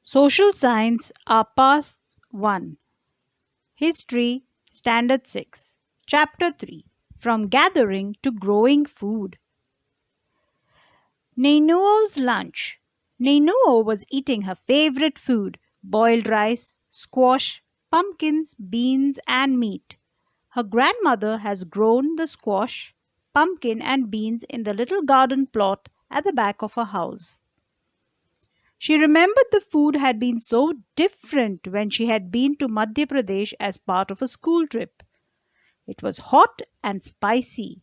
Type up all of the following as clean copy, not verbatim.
Social Science are Past 1. History Standard 6. Chapter 3. From Gathering to Growing Food. Nainuo's lunch. Nainuo was eating her favorite food, boiled rice, squash, pumpkins, beans, and meat. Her grandmother has grown the squash, pumpkin, and beans in the little garden plot at the back of her house. She remembered the food had been so different when she had been to Madhya Pradesh as part of a school trip. It was hot and spicy.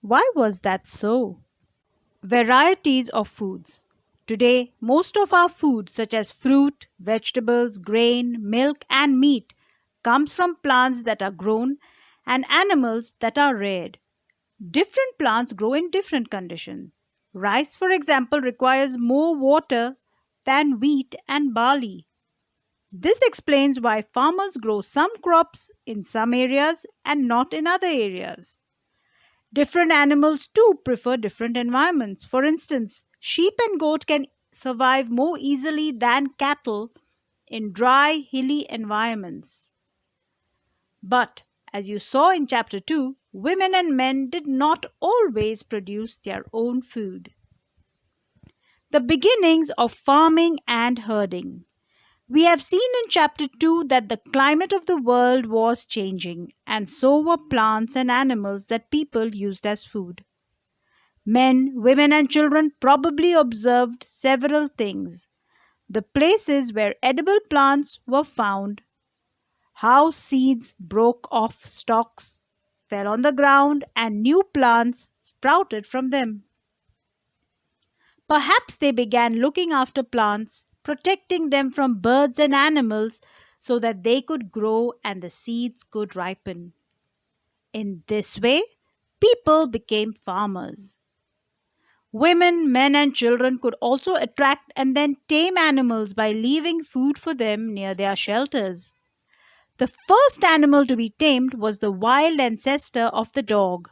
Why was that so? Varieties of foods. Today, most of our food, such as fruit, vegetables, grain, milk, and meat, comes from plants that are grown and animals that are reared. Different plants grow in different conditions. Rice, for example, requires more water than wheat and barley. This explains why farmers grow some crops in some areas and not in other areas. Different animals too prefer different environments. For instance, sheep and goat can survive more easily than cattle in dry, hilly environments. But, as you saw in chapter 2, women and men did not always produce their own food. The beginnings of farming and herding. We have seen in chapter 2 that the climate of the world was changing, and so were plants and animals that people used as food. Men, women, and children probably observed several things: the places where edible plants were found, how seeds broke off stalks, fell on the ground, and new plants sprouted from them. Perhaps they began looking after plants, protecting them from birds and animals so that they could grow and the seeds could ripen. In this way, people became farmers. Women, men, and children could also attract and then tame animals by leaving food for them near their shelters. The first animal to be tamed was the wild ancestor of the dog.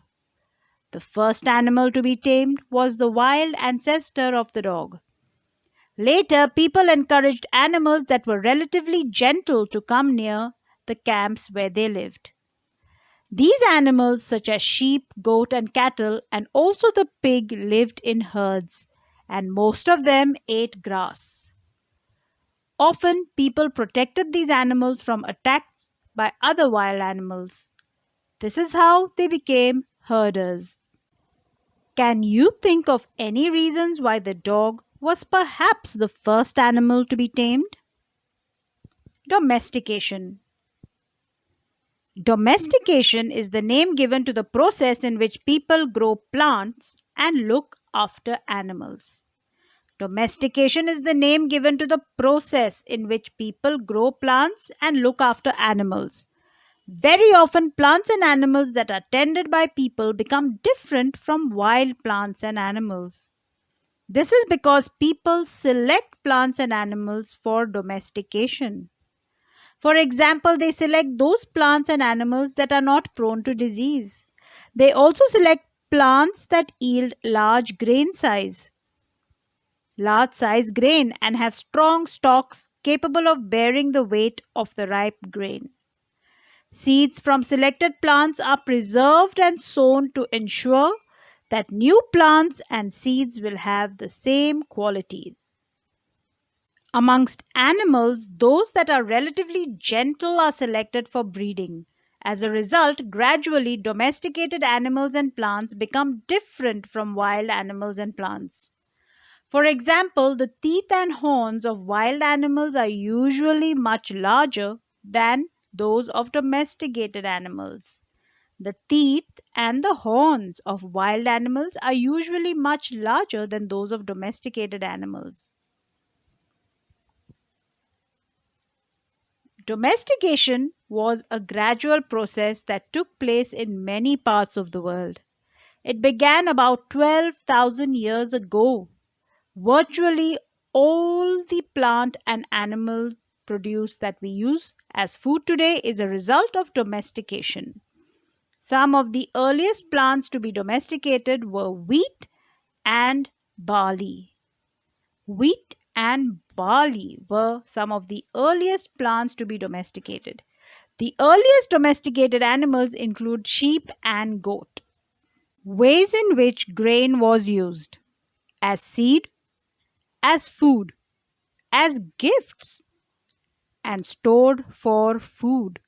The first animal to be tamed was the wild ancestor of the dog. Later, people encouraged animals that were relatively gentle to come near the camps where they lived. These animals, such as sheep, goat, and cattle, and also the pig, lived in herds, and most of them ate grass. Often, people protected these animals from attacks by other wild animals. This is how they became herders. Can you think of any reasons why the dog was perhaps the first animal to be tamed? Domestication. Domestication is the name given to the process in which people grow plants and look after animals. Domestication is the name given to the process in which people grow plants and look after animals. Very often, plants and animals that are tended by people become different from wild plants and animals. This is because people select plants and animals for domestication. For example, they select those plants and animals that are not prone to disease. They also select plants that yield large size grain and have strong stalks capable of bearing the weight of the ripe grain. Seeds from selected plants are preserved and sown to ensure that new plants and seeds will have the same qualities. Amongst animals, those that are relatively gentle are selected for breeding. As a result, gradually domesticated animals and plants become different from wild animals and plants. For example, the teeth and horns of wild animals are usually much larger than those of domesticated animals. The teeth and the horns of wild animals are usually much larger than those of domesticated animals. Domestication was a gradual process that took place in many parts of the world. It began about 12,000 years ago. Virtually all the plant and animal produce that we use as food today is a result of domestication. Some of the earliest plants to be domesticated were wheat and barley. Wheat and barley were some of the earliest plants to be domesticated. The earliest domesticated animals include sheep and goat. Ways in which grain was used: as seed, as food, as gifts, and stored for food.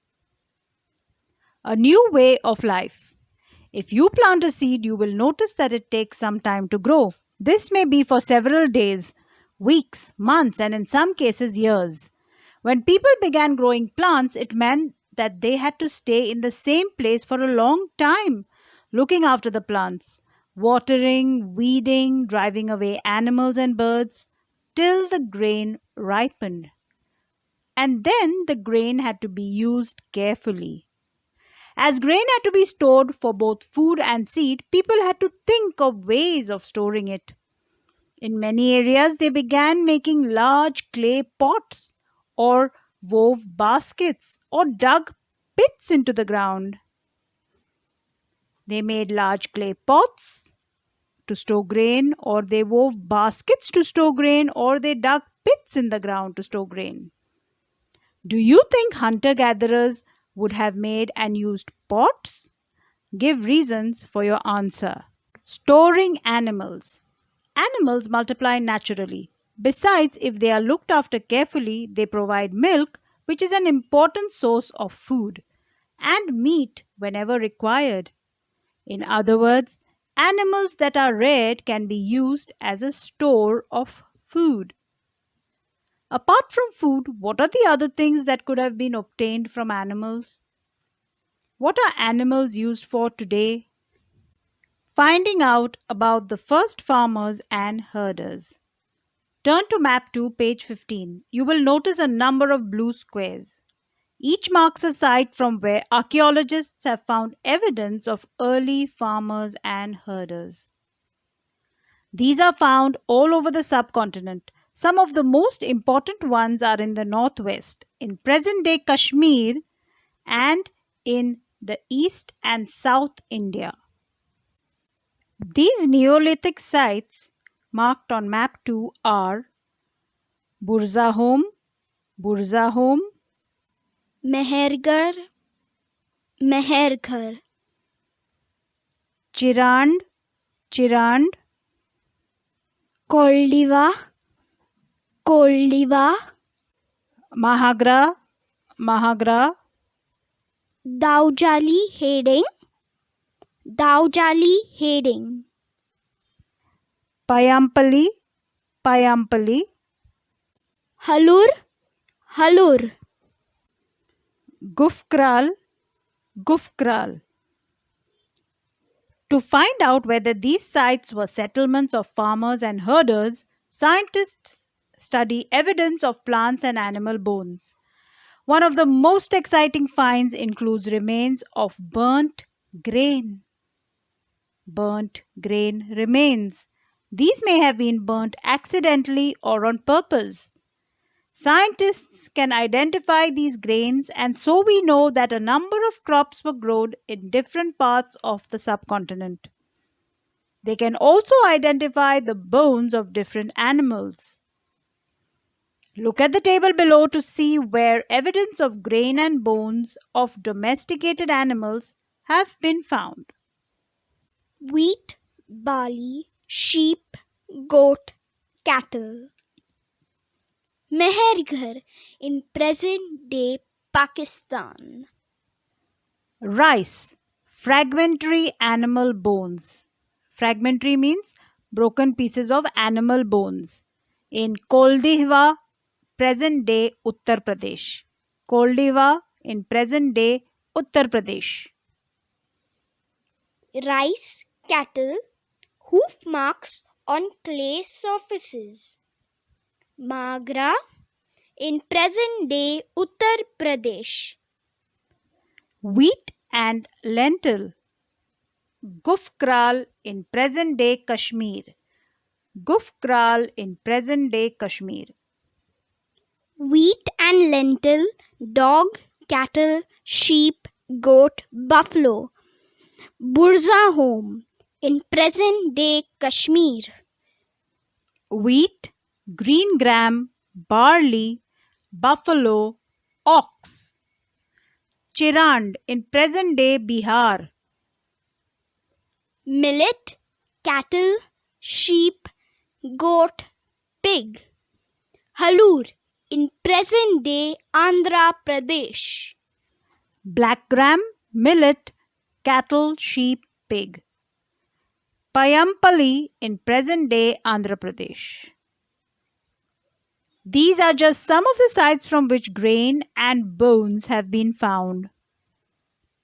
A new way of life. If you plant a seed, you will notice that it takes some time to grow. This may be for several days, weeks, months, and in some cases, years. When people began growing plants, it meant that they had to stay in the same place for a long time, looking after the plants, watering, weeding, driving away animals and birds, till the grain ripened. And then the grain had to be used carefully. As grain had to be stored for both food and seed, people had to think of ways of storing it. In many areas, they began making large clay pots, or wove baskets, or dug pits into the ground. They made large clay pots to store grain, or they wove baskets to store grain, or they dug pits in the ground to store grain. Do you think hunter gatherers would have made and used pots? Give reasons for your answer. Storing animals. Animals multiply naturally. Besides, if they are looked after carefully, they provide milk, which is an important source of food, and meat whenever required. In other words, animals that are reared can be used as a store of food. Apart from food, what are the other things that could have been obtained from animals? What are animals used for today? Finding out about the first farmers and herders. Turn to map 2, page 15. You will notice a number of blue squares. Each marks a site from where archaeologists have found evidence of early farmers and herders. These are found all over the subcontinent. Some of the most important ones are in the northwest, in present day Kashmir, and in the east and south India. These Neolithic sites marked on map 2 are Burzahom, Burzahom, Mehergar, Meherghar, Chirand, Chirand, Koldiva, Koldiva, Mahagra, Mahagra, Daujali Heding, Daujali Heding, Payampali, Payampali, Halur, Halur, Gufkral, Gufkral. To find out whether these sites were settlements of farmers and herders, scientists study evidence of plants and animal bones. One of the most exciting finds includes remains of burnt grain. Burnt grain remains. These may have been burnt accidentally or on purpose. Scientists can identify these grains, and so we know that a number of crops were grown in different parts of the subcontinent. They can also identify the bones of different animals. Look at the table below to see where evidence of grain and bones of domesticated animals have been found. wheat, barley, sheep, goat, cattle. Meherghar in present day Pakistan. Rice, fragmentary animal bones. Fragmentary means broken pieces of animal bones. In Koldihwa, present day Uttar Pradesh. Koldihwa in present day Uttar Pradesh. Rice, cattle, hoof marks on clay surfaces. Magra in present day Uttar Pradesh. Wheat and lentil. Gufkral in present day Kashmir. Gufkral in present day Kashmir. Wheat and lentil, dog, cattle, sheep, goat, buffalo. Burzahom in present day Kashmir. Wheat, green gram, barley, buffalo, ox. Chirand in present day Bihar. Millet, cattle, sheep, goat, pig. Halur in present day Andhra Pradesh. Black gram, millet, cattle, sheep, pig. Payampali in present day Andhra Pradesh. These are just some of the sites from which grain and bones have been found.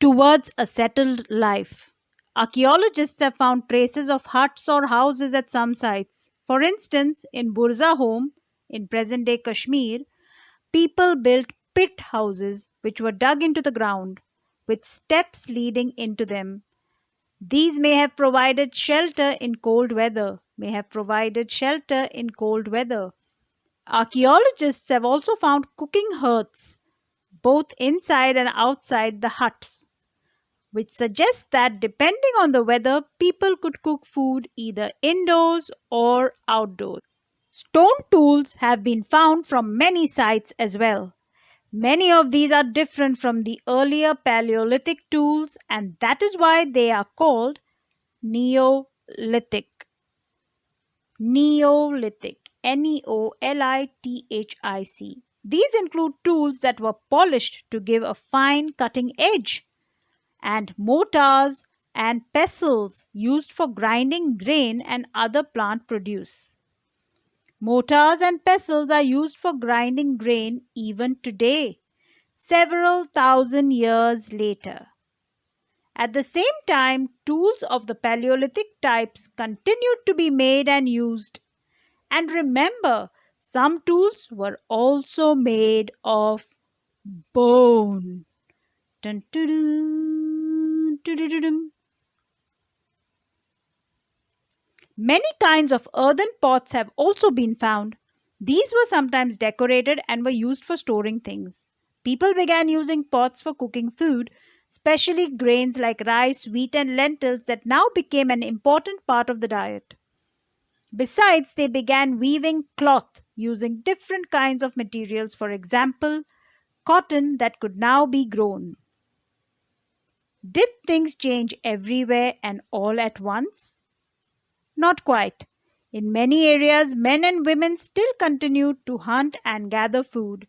Towards a settled life. Archaeologists have found traces of huts or houses at some sites. For instance, in Burza home, in present day Kashmir, people built pit houses which were dug into the ground with steps leading into them. These may have provided shelter in cold weather, may have provided shelter in cold weather. Archaeologists have also found cooking hearths both inside and outside the huts, which suggests that depending on the weather, people could cook food either indoors or outdoors. Stone tools have been found from many sites as well. Many of these are different from the earlier Paleolithic tools, and that is why they are called Neolithic. Neolithic. Neolithic. These include tools that were polished to give a fine cutting edge, and mortars and pestles used for grinding grain and other plant produce. Mortars and pestles are used for grinding grain even today, several thousand years later. At the same time, tools of the Paleolithic types continued to be made and used. And remember, some tools were also made of bone. Dun, dun, dun, dun, dun, dun, dun. Many kinds of earthen pots have also been found. These were sometimes decorated and were used for storing things. People began using pots for cooking food, especially grains like rice, wheat, and lentils that now became an important part of the diet. Besides, they began weaving cloth using different kinds of materials, for example, cotton that could now be grown. Did things change everywhere and all at once? Not quite. In many areas, men and women still continued to hunt and gather food,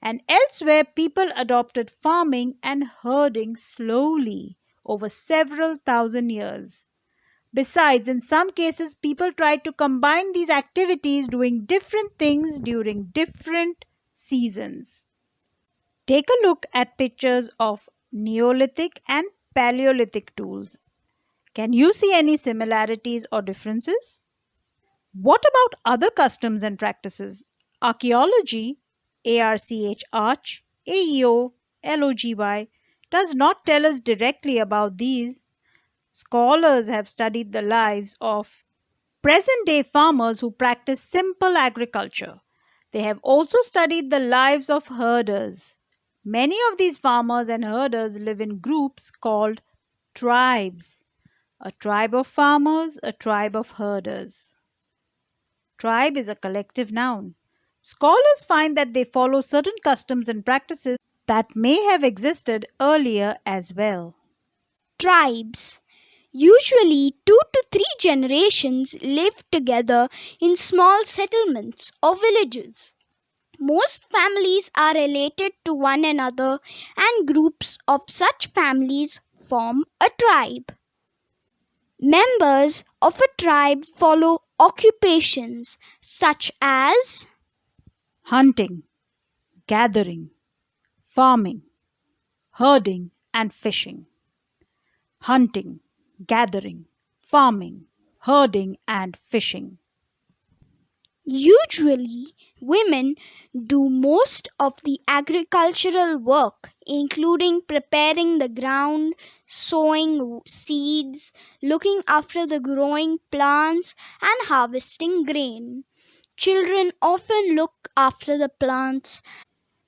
and elsewhere, people adopted farming and herding slowly over several thousand years. Besides, in some cases, people tried to combine these activities doing different things during different seasons. Take a look at pictures of Neolithic and Paleolithic tools. Can you see any similarities or differences? What about other customs and practices? Archaeology, ARCH, AEO, LOGY, does not tell us directly about these. Scholars have studied the lives of present day farmers who practice simple agriculture. They have also studied the lives of herders. Many of these farmers and herders live in groups called tribes. A tribe of farmers, a tribe of herders. Tribe is a collective noun. Scholars find that they follow certain customs and practices that may have existed earlier as well. Tribes. Usually, 2 to 3 generations live together in small settlements or villages. Most families are related to one another, and groups of such families form a tribe. Members of a tribe follow occupations such as Hunting, gathering, farming, herding, and fishing. Hunting, gathering, farming, herding, and fishing. usually women do most of the agricultural work, including preparing the ground, sowing seeds, looking after the growing plants, and harvesting grain. Children often look after the plants,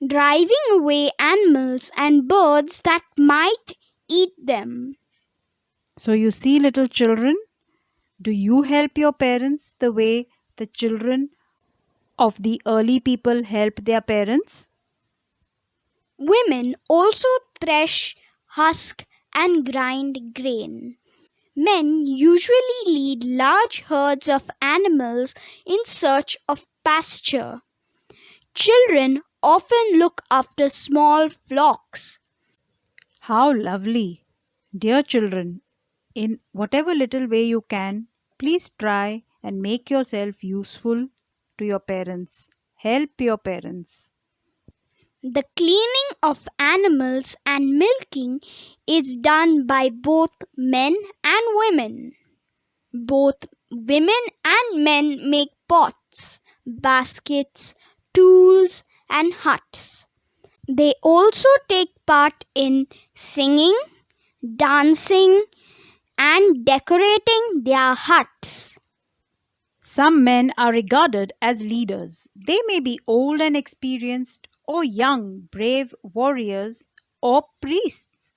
driving away animals and birds that might eat them. So, you see, little children, do you help your parents the way the children of the early people help their parents? Women also thresh, husk, and grind grain. Men usually lead large herds of animals in search of pasture. Children often look after small flocks. How lovely! Dear children, in whatever little way you can, please try and make yourself useful to your parents. Help your parents. The cleaning of animals and milking is done by both men and women. Both women and men make pots, baskets, tools, and huts. They also take part in singing, dancing, and decorating their huts. Some men are regarded as leaders. They may be old and experienced, or young, brave warriors, or priests.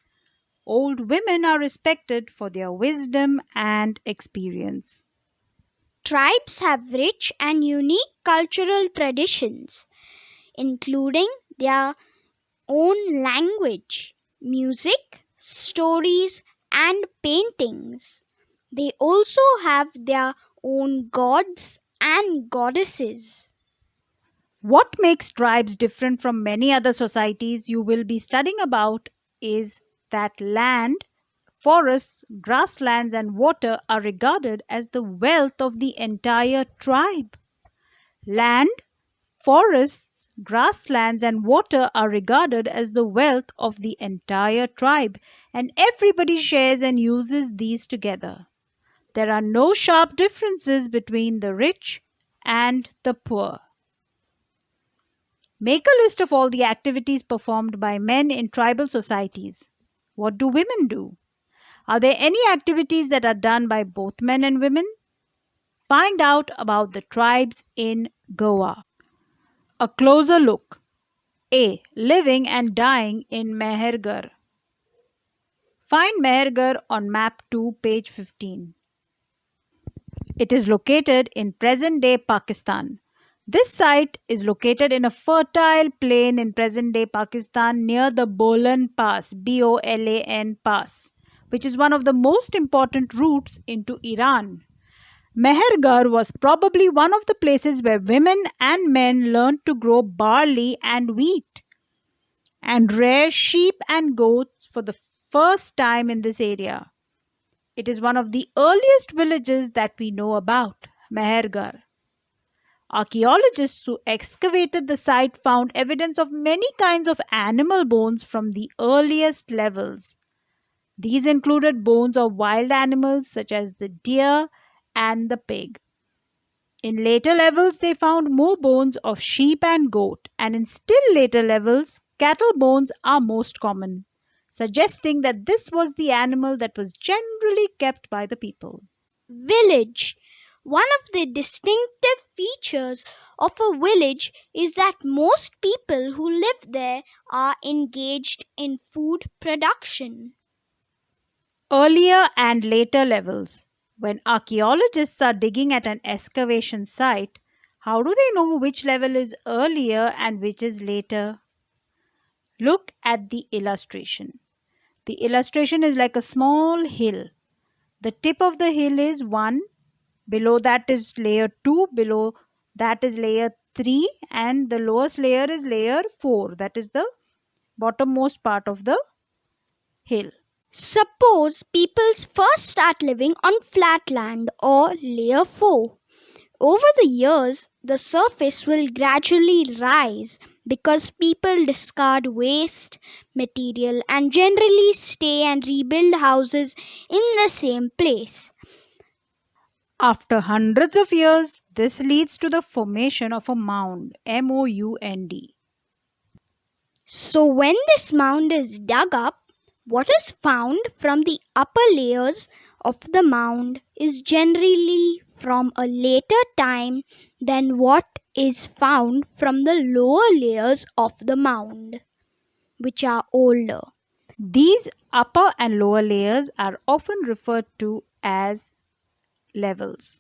Old women are respected for their wisdom and experience. Tribes have rich and unique cultural traditions, including their own language, music, stories, and paintings. They also have their own gods and goddesses. What makes tribes different from many other societies you will be studying about is that land, forests, grasslands, and water are regarded as the wealth of the entire tribe. Land, forests, grasslands, and water are regarded as the wealth of the entire tribe, and everybody shares and uses these together. There are no sharp differences between the rich and the poor. Make a list of all the activities performed by men in tribal societies. What do women do? Are there any activities that are done by both men and women? Find out about the tribes in Goa. A closer look. A. Living and dying in Mehergar. Find Mehergar on map 2, page 15. It is located in present day Pakistan. This site is located in a fertile plain in present day Pakistan near the Bolan Pass, Bolan Pass, which is one of the most important routes into Iran. Mehergar was probably one of the places where women and men learned to grow barley and wheat and rear sheep and goats for the first time in this area. It is one of the earliest villages that we know about, Mehergar. Archaeologists who excavated the site found evidence of many kinds of animal bones from the earliest levels. These included bones of wild animals such as the deer and the pig. In later levels, they found more bones of sheep and goat, and in still later levels, cattle bones are most common, suggesting that this was the animal that was generally kept by the people. Village. One of the distinctive features of a village is that most people who live there are engaged in food production. Earlier and later levels. When archaeologists are digging at an excavation site, how do they know which level is earlier and which is later? Look at the illustration. The illustration is like a small hill. The tip of the hill is 1, below that is layer 2, below that is layer 3, and the lowest layer is layer 4, that is the bottommost part of the hill. Suppose people first start living on flat land or layer 4. Over the years, the surface will gradually rise because people discard waste material and generally stay and rebuild houses in the same place. After hundreds of years, this leads to the formation of a mound, MOUND. So, when this mound is dug up, what is found from the upper layers of the mound is generally from a later time than what is found from the lower layers of the mound, which are older. These upper and lower layers are often referred to as levels.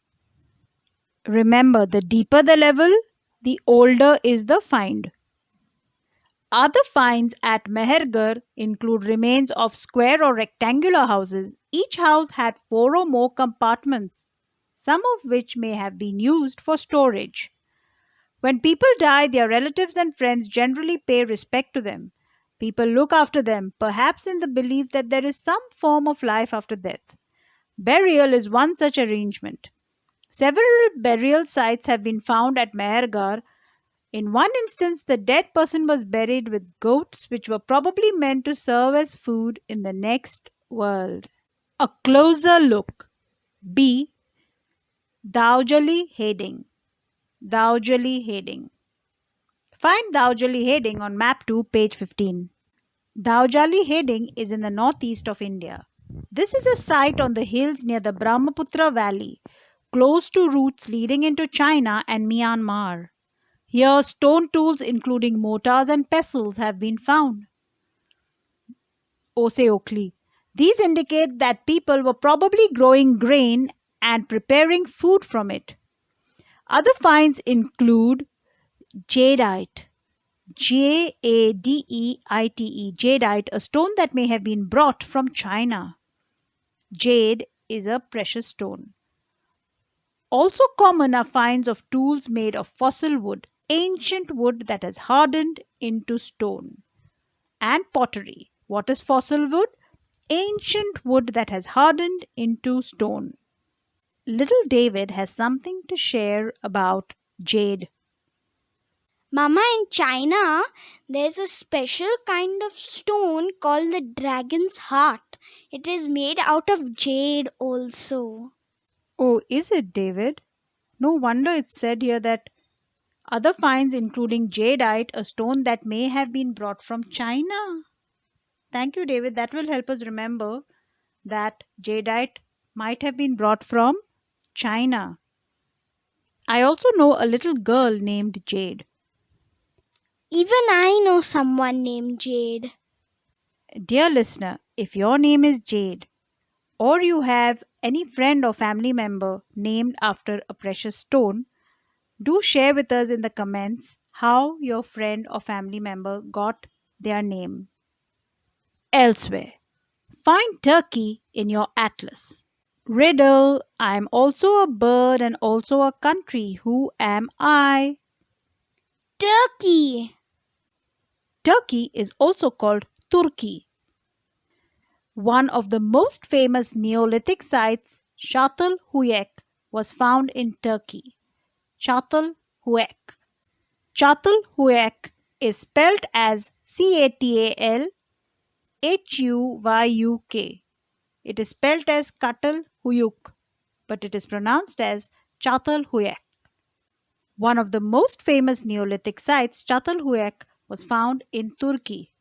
Remember, the deeper the level, the older is the find. Other finds at Mehergarh include remains of square or rectangular houses. Each house had four or more compartments, some of which may have been used for storage. When people die, their relatives and friends generally pay respect to them. People look after them, perhaps in the belief that there is some form of life after death. Burial is one such arrangement. Several burial sites have been found at Mehergarh. In one instance, the dead person was buried with goats, which were probably meant to serve as food in the next world. A closer look. B. Daujali Heding. Daujali Heding. Find Daujali Heding on map 2, page 15. Daujali Heding is in the northeast of India. This is a site on the hills near the Brahmaputra Valley, close to routes leading into China and Myanmar. Here, stone tools including mortars and pestles have been found. Ose Oakley. These indicate that people were probably growing grain and preparing food from it. Other finds include jadeite, jadeite, a stone that may have been brought from China. Jade is a precious stone. Also common are finds of tools made of fossil wood, ancient wood that has hardened into stone, and pottery. What is fossil wood? Ancient wood that has hardened into stone. Little David has something to share about jade. Mama, in China, there's a special kind of stone called the dragon's heart. It is made out of jade also. Oh, is it, David? No wonder it's said here that other finds including jadeite, a stone that may have been brought from China. Thank you, David. That will help us remember that jadeite might have been brought from China. I also know a little girl named Jade. Even I know someone named Jade. Dear listener, if your name is Jade or you have any friend or family member named after a precious stone, do share with us in the comments how your friend or family member got their name. Elsewhere, find Turkey in your atlas. Riddle, I'm also a bird and also a country. Who am I? Turkey. Turkey is also called Turkey. One of the most famous Neolithic sites, Çatalhöyük, was found in Turkey. Çatalhöyük. Çatalhöyük is spelled as Catalhuyuk. It is spelled as Katalhuyuk, but it is pronounced as Çatalhöyük. One of the most famous Neolithic sites, Çatalhöyük, was found in Turkey.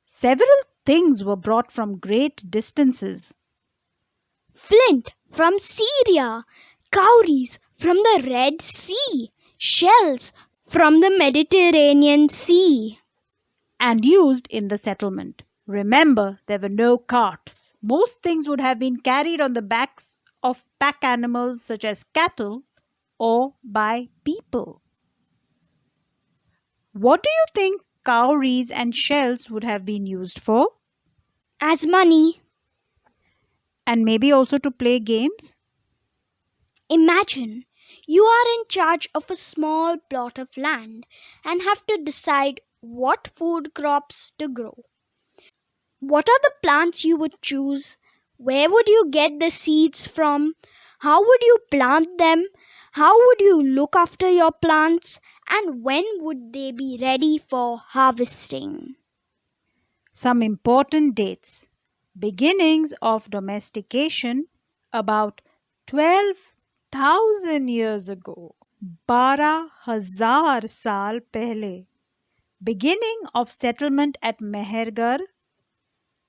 Several things were brought from great distances. Flint from Syria. Cowries from the Red Sea. Shells from the Mediterranean Sea. And used in the settlement. Remember, there were no carts. Most things would have been carried on the backs of pack animals such as cattle or by people. What do you think cowries and shells would have been used for? As money. And maybe also to play games? Imagine you are in charge of a small plot of land and have to decide what food crops to grow. What are the plants you would choose? Where would you get the seeds from? How would you plant them? How would you look after your plants? And when would they be ready for harvesting? Some important dates. Beginnings of domestication about 12,000 years ago. 12,000 साल पहले. Beginning of settlement at Mehergarh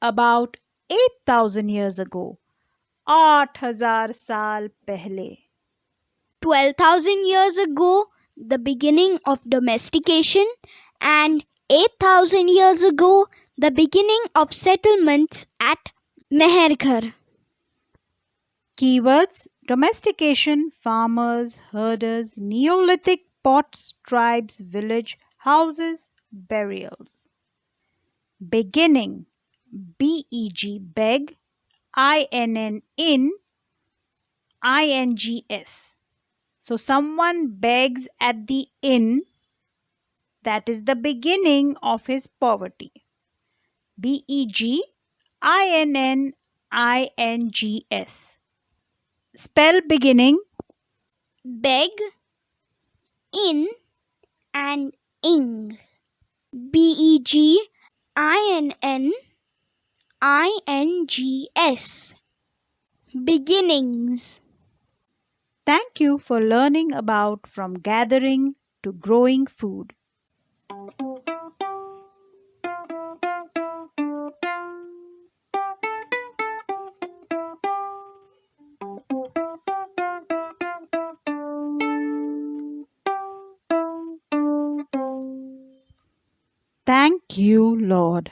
about 8,000 years ago. 8,000 साल पहले. 12,000 years ago, the beginning of domestication, and 8,000 years ago, the beginning of settlements at Mehergarh. Keywords Domestication, farmers, herders, Neolithic pots, tribes, village, houses, burials. Beginning, B-E-G, beg, I-N-N, in, I-N-G-S. So someone begs at the inn, that is the beginning of his poverty. Beginning. Spell beginning. Beg, in, and ing. Beginnings. Beginnings. Thank you for learning about from gathering to growing food. Thank you, Lord.